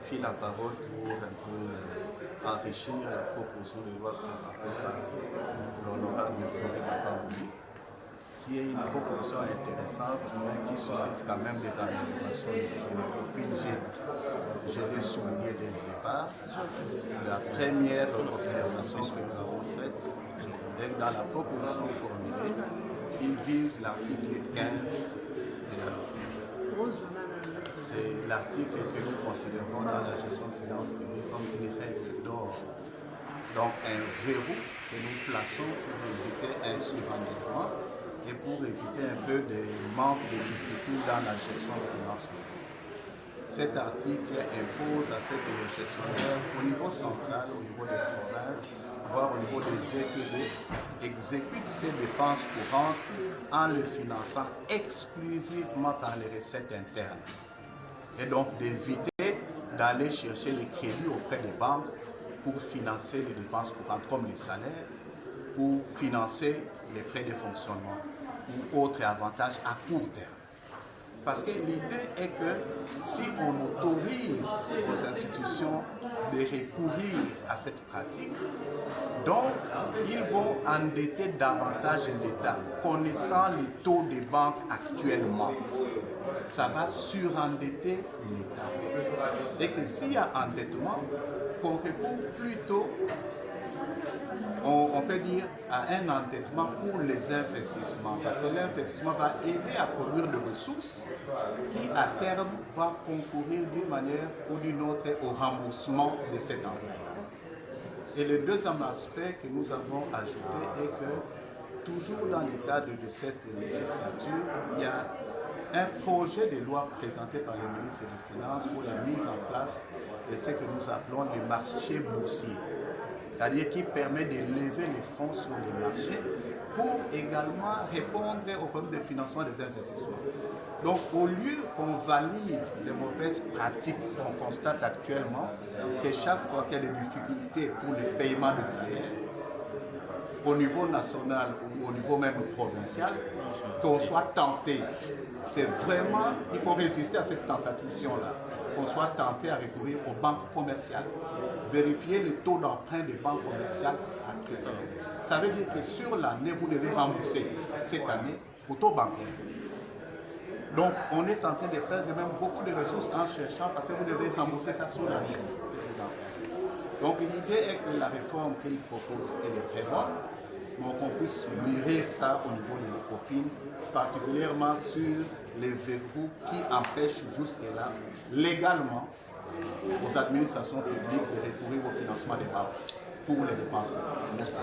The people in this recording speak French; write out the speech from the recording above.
pris la parole pour un peu enrichir la proposition de loi présentée par l'honorable Florent Mapaouli, qui est une proposition intéressante, mais qui suscite quand même des améliorations et des profils. Je l'ai souligné dès le départ. La première observation que nous avons faite est que dans la proposition formulée, il vise l'article 15 de la loi. C'est l'article que nous considérons dans la gestion de finances publiques comme une règle d'or. Donc un verrou que nous plaçons pour éviter un surendettement et pour éviter un peu des manques de discipline dans la gestion des finances publiques. Cet article impose à ces gestionnaires au niveau central, au niveau des provinces, voire au niveau des ETB, exécutent ces dépenses courantes en le finançant exclusivement par les recettes internes. Et donc d'éviter d'aller chercher les crédits auprès des banques pour financer les dépenses courantes comme les salaires, pour financer les frais de fonctionnement ou autres avantages à court terme. Parce que l'idée est que si on autorise aux institutions de recourir à cette pratique, donc ils vont endetter davantage l'État. Connaissant les taux des banques actuellement, ça va surendetter l'État. Et que s'il y a endettement, qu'on recourt plutôt, on peut dire, à un endettement pour les investissements. Parce que l'investissement va aider à produire des ressources qui, à terme, va concourir d'une manière ou d'une autre au remboursement de cet emprunt. Et le deuxième aspect que nous avons ajouté est que, toujours dans le cadre de cette législature, il y a un projet de loi présenté par le ministre des Finances pour la mise en place de ce que nous appelons les marchés boursiers. C'est-à-dire qui permet de lever les fonds sur les marchés pour également répondre aux problèmes de financement des investissements. Donc au lieu qu'on valide les mauvaises pratiques qu'on constate actuellement, que chaque fois qu'il y a des difficultés pour le paiement de salaire, au niveau national ou au niveau même provincial, qu'on soit tenté. C'est vraiment, il faut résister à cette tentation-là, qu'on soit tenté à recourir aux banques commerciales, vérifier le taux d'emprunt des banques commerciales actuellement. Ça veut dire que sur l'année, vous devez rembourser cette année au taux bancaire. Donc, on est en train de perdre même beaucoup de ressources en cherchant parce que vous devez rembourser ça sur l'année. Donc l'idée est que la réforme qu'il propose est très bonne, mais qu'on puisse mûrir ça au niveau de nos profils, particulièrement sur les verrous qui empêchent jusque-là, légalement, aux administrations publiques de recourir au financement des banques pour les dépenses. Merci.